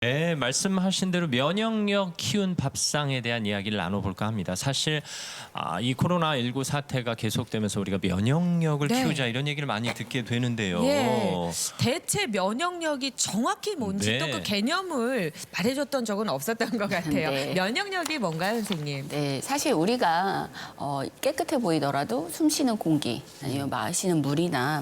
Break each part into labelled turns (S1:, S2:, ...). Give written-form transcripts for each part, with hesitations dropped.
S1: 네, 말씀하신 대로 면역력 키운 밥상에 대한 이야기를 나눠볼까 합니다. 사실 이 코로나19 사태가 계속되면서 우리가 면역력을
S2: 네.
S1: 키우자 이런 얘기를 많이 듣게 되는데요.
S2: 예, 대체 면역력이 정확히 뭔지
S1: 네.
S2: 또 그 개념을 말해줬던 적은 없었던 것 같아요.
S3: 네.
S2: 면역력이 뭔가요, 선생님?
S3: 네, 사실 우리가 깨끗해 보이더라도 숨쉬는 공기, 아니면 마시는 물이나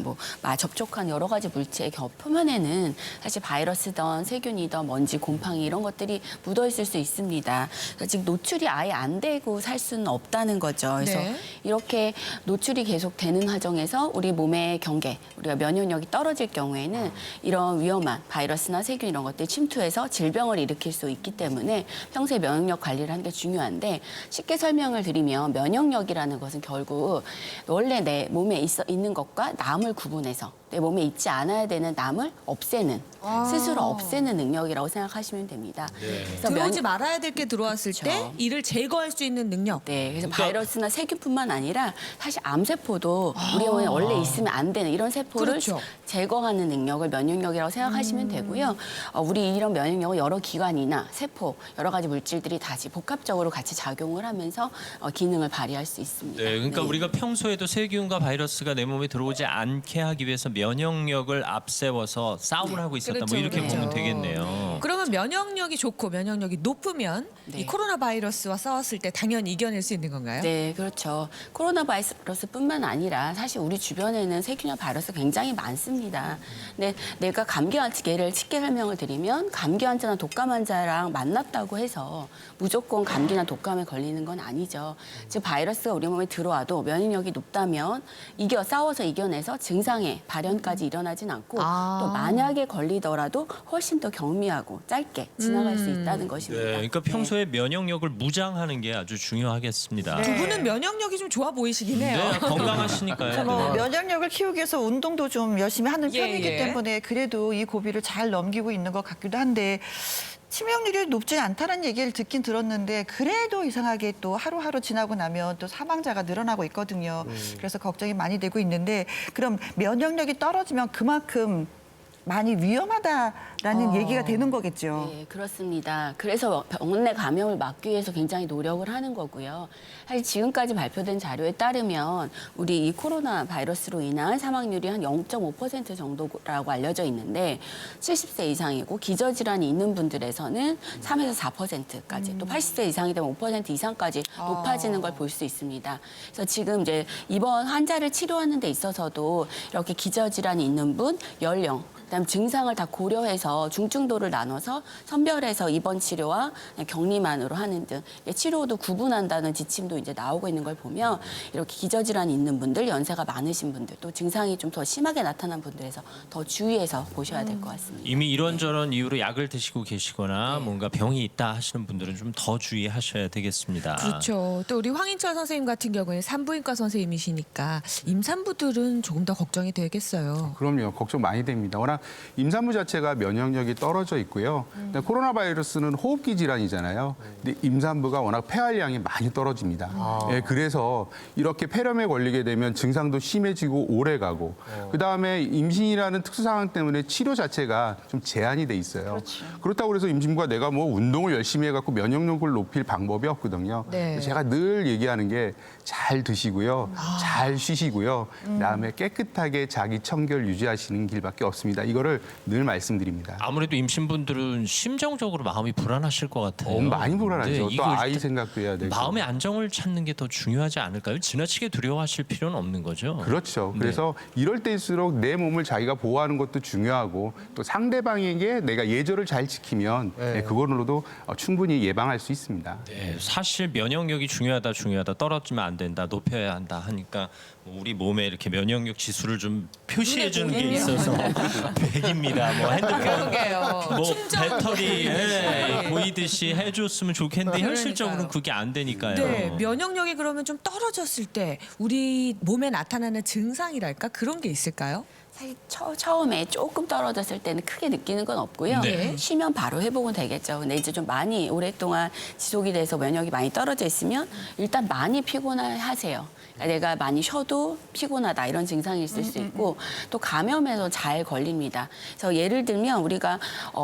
S3: 접촉한 여러 가지 물체의 표면에는 사실 바이러스든 세균이든 먼지, 곰팡이 이런 것들이 묻어 있을 수 있습니다. 그래서 지금 노출이 아예 안 되고 살 수는 없다는 거죠. 그래서
S2: 네.
S3: 이렇게 노출이 계속 되는 과정에서 우리 몸의 경계, 우리가 면역력이 떨어질 경우에는 이런 위험한 바이러스나 세균 이런 것들이 침투해서 질병을 일으킬 수 있기 때문에 평소에 면역력 관리를 하는 게 중요한데, 쉽게 설명을 드리면 면역력이라는 것은 결국 원래 내 몸에 있는 것과 남을 구분해서 내 몸에 있지 않아야 되는 남을 없애는, 스스로 없애는 능력이라고 생각하시면 됩니다. 그래서
S2: 들어오지 말아야 될 게 들어왔을
S3: 그렇죠.
S2: 때 이를 제거할 수 있는 능력.
S3: 네, 그래서 바이러스나 세균뿐만 아니라 사실 암세포도 우리 몸에 원래 있으면 안 되는 이런 세포를
S2: 그렇죠.
S3: 제거하는 능력을 면역력이라고 생각하시면 되고요. 우리 이런 면역력은 여러 기관이나 세포, 여러 가지 물질들이 다시 복합적으로 같이 작용을 하면서 기능을 발휘할 수 있습니다.
S1: 네, 그러니까
S3: 네.
S1: 우리가 평소에도 세균과 바이러스가 내 몸에 들어오지 않게 하기 위해서 면역력을 앞세워서 싸움을 하고 있었다.
S2: 그렇죠,
S1: 뭐 이렇게
S2: 그렇죠.
S1: 보면 되겠네요.
S2: 그러면 면역력이 좋고 면역력이 높으면
S3: 네.
S2: 이 코로나 바이러스와 싸웠을 때 당연히 이겨낼 수 있는 건가요?
S3: 네, 그렇죠. 코로나 바이러스뿐만 아니라 사실 우리 주변에는 세균이나 바이러스 굉장히 많습니다. 근데 내가 감기 예를 쉽게 설명을 드리면, 감기 환자나 독감 환자랑 만났다고 해서 무조건 감기나 독감에 걸리는 건 아니죠. 즉 바이러스가 우리 몸에 들어와도 면역력이 높다면 싸워서 이겨내서 증상의 발현까지 일어나진 않고, 또 만약에 걸리더라도 훨씬 더 경미하고 짧게 지나갈 수 있다는 것입니다.
S1: 네, 그러니까 평소에 면역력을 무장하는 게 아주 중요하겠습니다.
S2: 두 분은 면역력이 좀 좋아 보이시긴 해요.
S1: 네, 건강하시니까요.
S4: 뭐 면역력을 키우기 위해서 운동도 좀 열심히 하는
S2: 예,
S4: 편이기
S2: 예.
S4: 때문에 그래도 이 고비를 잘 넘기고 있는 것 같기도 한데, 치명률이 높지 않다는 얘기를 듣긴 들었는데 그래도 이상하게 또 하루하루 지나고 나면 또 사망자가 늘어나고 있거든요. 그래서 걱정이 많이 되고 있는데, 그럼 면역력이 떨어지면 그만큼 많이 위험하다라는 얘기가 되는 거겠죠.
S3: 네, 그렇습니다. 그래서 병원 내 감염을 막기 위해서 굉장히 노력을 하는 거고요. 사실 지금까지 발표된 자료에 따르면 우리 이 코로나 바이러스로 인한 사망률이 한 0.5% 정도라고 알려져 있는데, 70세 이상이고 기저질환이 있는 분들에서는 3에서 4%까지, 또 80세 이상이 되면 5% 이상까지 높아지는 걸 볼 수 있습니다. 그래서 지금 이제 이번 환자를 치료하는 데 있어서도 이렇게 기저질환이 있는 분, 연령, 그다음 증상을 다 고려해서 중증도를 나눠서 선별해서 입원 치료와 격리만으로 하는 등 치료도 구분한다는 지침도 이제 나오고 있는 걸 보면, 이렇게 기저질환이 있는 분들, 연세가 많으신 분들, 또 증상이 좀 더 심하게 나타난 분들에서 더 주의해서 보셔야 될 것 같습니다.
S1: 이미 이런저런 이유로 약을 드시고 계시거나 뭔가 병이 있다 하시는 분들은 좀 더 주의하셔야 되겠습니다.
S2: 그렇죠. 또 우리 황인철 선생님 같은 경우에는 산부인과 선생님이시니까 임산부들은 조금 더 걱정이 되겠어요.
S5: 그럼요. 걱정 많이 됩니다. 워낙 임산부 자체가 면역력이 떨어져 있고요. 근데 코로나 바이러스는 호흡기 질환이잖아요. 근데 임산부가 워낙 폐활량이 많이 떨어집니다. 예, 그래서 이렇게 폐렴에 걸리게 되면 증상도 심해지고 오래 가고, 그다음에 임신이라는 특수 상황 때문에 치료 자체가 좀 제한이 돼 있어요. 그렇다고 해서 임신부가 내가 뭐 운동을 열심히 해갖고 면역력을 높일 방법이 없거든요.
S2: 네.
S5: 제가 늘 얘기하는 게 잘 드시고요. 잘 쉬시고요. 그다음에 깨끗하게 자기 청결 유지하시는 길밖에 없습니다. 이거를 늘 말씀드립니다.
S1: 아무래도 임신분들은 심정적으로 마음이 불안하실 것 같아요.
S5: 많이 불안하죠.
S1: 네,
S5: 또
S1: 이거
S5: 아이
S1: 일단
S5: 생각도 해야 되고.
S1: 마음의 안정을 찾는 게 더 중요하지 않을까요? 지나치게 두려워하실 필요는 없는 거죠.
S5: 그렇죠.
S1: 네.
S5: 그래서 이럴 때일수록 내 몸을 자기가 보호하는 것도 중요하고, 또 상대방에게 내가 예절을 잘 지키면 그걸로도 충분히 예방할 수 있습니다.
S1: 네, 사실 면역력이 중요하다 떨어지면 안 된다, 높여야 한다 하니까 우리 몸에 이렇게 면역력 지수를 좀 표시해 주는 게 있어서 100입니다. 뭐 핸드폰,
S2: 그러게요.
S1: 뭐
S2: 충전.
S1: 배터리 보이듯이 해줬으면 좋겠는데 현실적으로는
S2: 그러니까요.
S1: 그게 안 되니까요.
S2: 네, 면역력이 그러면 좀 떨어졌을 때 우리 몸에 나타나는 증상이랄까 그런 게 있을까요?
S3: 사실 처음에 조금 떨어졌을 때는 크게 느끼는 건 없고요.
S1: 네.
S3: 쉬면 바로 회복은 되겠죠. 근데 이제 좀 많이 오랫동안 지속이 돼서 면역이 많이 떨어져 있으면 일단 많이 피곤하세요. 그러니까 내가 많이 쉬어도 피곤하다 이런 증상이 있을 수 있고 또 감염에서 잘 걸립니다. 그래서 예를 들면 우리가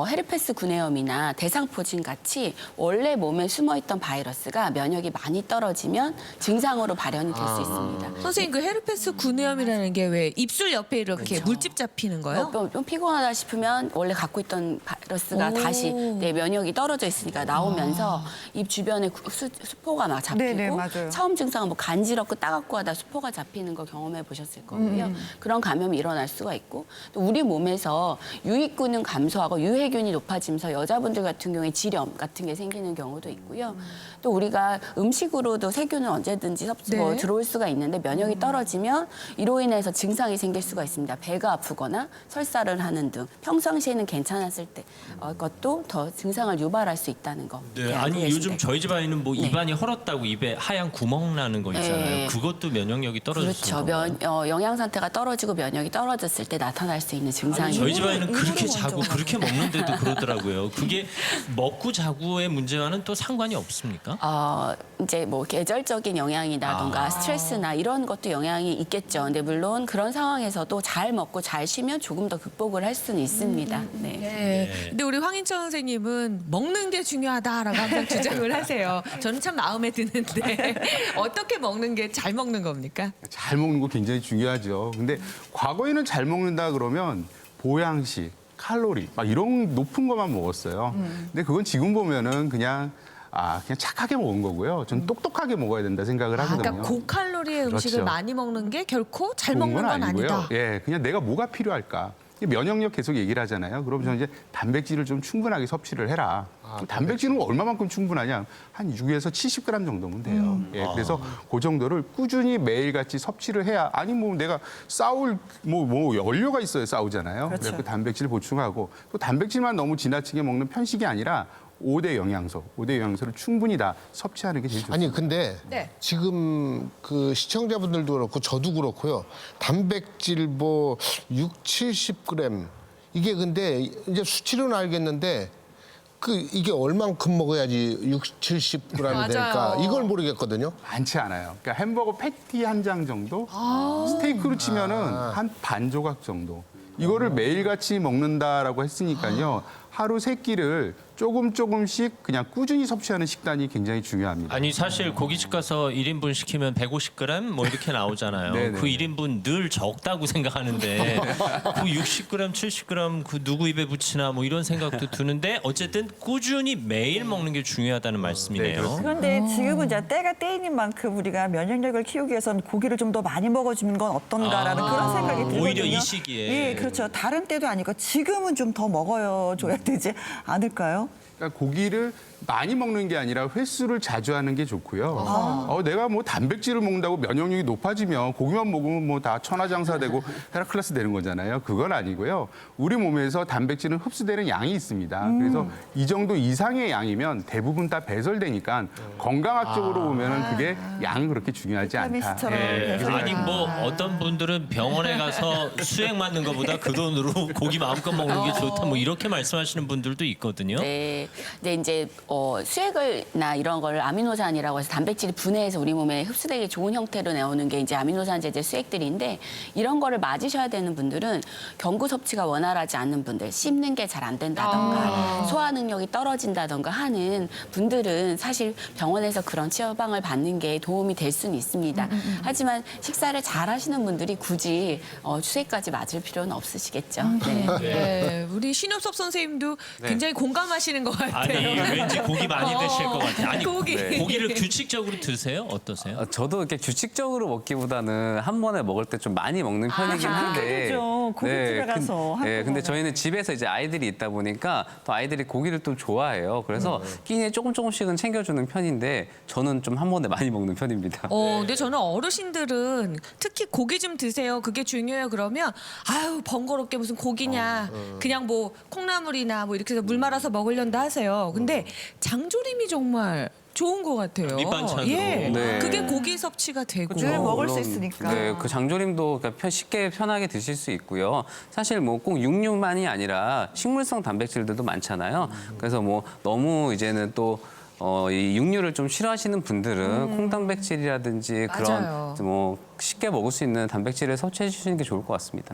S3: 헤르페스 구내염이나 대상포진 같이 원래 몸에 숨어있던 바이러스가 면역이 많이 떨어지면 증상으로 발현이 될 수 있습니다.
S2: 선생님 그 헤르페스 구내염이라는 게 왜 입술 옆에 이렇게
S3: 그렇죠.
S2: 물집 잡히는 거예요?
S3: 좀 피곤하다 싶으면 원래 갖고 있던 바이러스가
S2: 오.
S3: 다시 내 면역이 떨어져 있으니까 나오면서 입 주변에 수포가 막 잡히고
S4: 네네, 맞아요.
S3: 처음 증상은 뭐 간지럽고 따갑고 하다 수포가 잡히는 거 경험해 보셨을 거고요. 그런 감염이 일어날 수가 있고 또 우리 몸에서 유익균은 감소하고 유해균이 높아지면서 여자분들 같은 경우에 지렴 같은 게 생기는 경우도 있고요. 또 우리가 음식으로도 세균은 언제든지
S2: 네.
S3: 들어올 수가 있는데 면역이 떨어지면 이로 인해서 증상이 생길 수가 있습니다. 배가 아프거나 설사를 하는 등 평상시에는 괜찮았을 때 것도 더 증상을 유발할 수 있다는 거.
S1: 네,
S3: 이렇게 알고
S1: 아니
S3: 계시면
S1: 요즘
S3: 될
S1: 저희
S3: 것
S1: 집안에는 뭐
S3: 네.
S1: 입안이 헐었다고 입에 하얀 구멍 나는 거 있잖아요.
S3: 네.
S1: 그것도 면역력이 떨어졌어요.
S3: 그렇죠. 영양 상태가 떨어지고 면역이 떨어졌을 때 나타날 수 있는 증상이.
S1: 저희 집안에는 그렇게 자고 그렇게 먹는데도 그러더라고요. 그게 먹고 자고의 문제와는 또 상관이 없습니까?
S3: 이제 뭐 계절적인 영향이라든가 스트레스나 이런 것도 영향이 있겠죠. 근데 물론 그런 상황에서도 잘 먹고 잘 쉬면 조금 더 극복을 할 수는 있습니다. 네.
S2: 네. 근데 우리 황인철 선생님은 먹는 게 중요하다라고 항상 주장을 하세요. 저는 참 마음에 드는데 어떻게 먹는 게 잘 먹는 겁니까?
S5: 잘 먹는 거 굉장히 중요하죠. 근데 과거에는 잘 먹는다 그러면 보양식, 칼로리 막 이런 높은 것만 먹었어요. 근데 그건 지금 보면은 그냥 착하게 먹은 거고요. 전 똑똑하게 먹어야 된다 생각을 하거든요.
S2: 그러니까 고칼로리의 음식을
S5: 그렇죠.
S2: 많이 먹는 게 결코 잘
S5: 좋은
S2: 먹는 건
S5: 아니고요.
S2: 아니다.
S5: 예, 그냥 내가 뭐가 필요할까. 면역력 계속 얘기를 하잖아요. 그럼 저는 이제 단백질을 좀 충분하게 섭취를 해라. 단백질은 얼마만큼 충분하냐? 한 6에서 70g 정도면 돼요. 예, 그래서 그 정도를 꾸준히 매일같이 섭취를 해야 아니 뭐 내가 싸울 뭐 연료가 있어야 싸우잖아요.
S4: 그렇죠.
S5: 그래서 그 단백질 보충하고 또 단백질만 너무 지나치게 먹는 편식이 아니라 5대 영양소를 충분히 다 섭취하는 게 제일 좋습니다.
S6: 아니 근데
S2: 네.
S6: 지금 그 시청자분들도 그렇고 저도 그렇고요. 단백질 뭐 6, 70g 이게 근데 이제 수치로는 알겠는데 이게 얼만큼 먹어야지 6, 70g이 될까 이걸 모르겠거든요.
S5: 많지 않아요. 그러니까 햄버거 패티 한 장 정도, 스테이크로 치면은 한 반 조각 정도. 이거를 매일같이 먹는다라고 했으니까요. 하루 세 끼를 조금씩 그냥 꾸준히 섭취하는 식단이 굉장히 중요합니다.
S1: 아니 사실 고깃집 가서 1인분 시키면 150g 뭐 이렇게 나오잖아요.
S5: 네네.
S1: 그 1인분 늘 적다고 생각하는데 그 60g, 70g 그 누구 입에 붙이나 뭐 이런 생각도 드는데 어쨌든 꾸준히 매일 먹는 게 중요하다는 말씀이네요.
S5: 그렇습니다.
S7: 그런데 지금은 이제 때가 때이는 만큼 우리가 면역력을 키우기 위해서는 고기를 좀 더 많이 먹어주는 건 어떤가라는 그런 생각이 들거든요.
S1: 오히려 이 시기에.
S7: 예, 그렇죠. 다른 때도 아니고 지금은 좀 더 먹어줘야 되지 않을까요?
S5: 그러니까 고기를 많이 먹는 게 아니라 횟수를 자주 하는 게 좋고요. 내가 뭐 단백질을 먹는다고 면역력이 높아지면 고기만 먹으면 뭐 다 천하장사되고 헤라클레스 되는 거잖아요. 그건 아니고요. 우리 몸에서 단백질은 흡수되는 양이 있습니다. 그래서 이 정도 이상의 양이면 대부분 다 배설되니까 건강학적으로 보면은 그게 양이 그렇게 중요하지 않다.
S7: 비타민 C처럼
S1: 예,
S7: 배설이
S1: 아니 뭐 어떤 분들은 병원에 가서 수액 맞는 것보다 그 돈으로 고기 마음껏 먹는 게 좋다 뭐 이렇게 말씀하시는 분들도 있거든요.
S3: 네. 근데 이제 수액을나 이런 걸 아미노산이라고 해서 단백질이 분해해서 우리 몸에 흡수되기 좋은 형태로 나오는 게 이제 아미노산 제제 수액들인데 이런 거를 맞으셔야 되는 분들은 경구 섭취가 원활하지 않는 분들, 씹는 게 잘 안 된다던가 소화 능력이 떨어진다던가 하는 분들은 사실 병원에서 그런 처방을 받는 게 도움이 될 수는 있습니다. 하지만 식사를 잘 하시는 분들이 굳이 수액까지 맞을 필요는 없으시겠죠. 네.
S2: 네, 우리 신효섭 선생님도 굉장히 공감하시는 것 같아요.
S1: 아니 왠지 고기 많이 드실 것 같아요. 아니
S2: 고기.
S1: 고기를 규칙적으로 드세요? 어떠세요?
S8: 저도 이렇게 규칙적으로 먹기보다는 한 번에 먹을 때 좀 많이 먹는 편이긴 한데.
S7: 그렇죠. 고깃집에 가서
S8: 네,
S7: 한꺼번에.
S8: 근데 저희는 집에서 이제 아이들이 있다 보니까 또 아이들이 고기를 또 좋아해요. 그래서 끼니에 조금씩은 챙겨주는 편인데 저는 좀 한 번에 많이 먹는 편입니다.
S2: 근데 저는 어르신들은 특히 고기 좀 드세요. 그게 중요해요. 그러면 아유 번거롭게 무슨 고기냐. 그냥 뭐 콩나물이나 뭐 이렇게 해서 물 말아서 먹으련다 하세요. 근데 장조림이 정말 좋은 것 같아요.
S1: 밑반찬으로.
S2: 예.
S8: 네.
S2: 그게 고기 섭취가 되고.
S4: 늘 먹을 수
S8: 물론,
S4: 있으니까.
S8: 네, 그 장조림도 그러니까 쉽게 편하게 드실 수 있고요. 사실 뭐 꼭 육류만이 아니라 식물성 단백질들도 많잖아요. 그래서 뭐 너무 이제는 또 이 육류를 좀 싫어하시는 분들은 콩 단백질이라든지
S2: 맞아요.
S8: 그런 뭐 쉽게 먹을 수 있는 단백질을 섭취해 주시는 게 좋을 것 같습니다.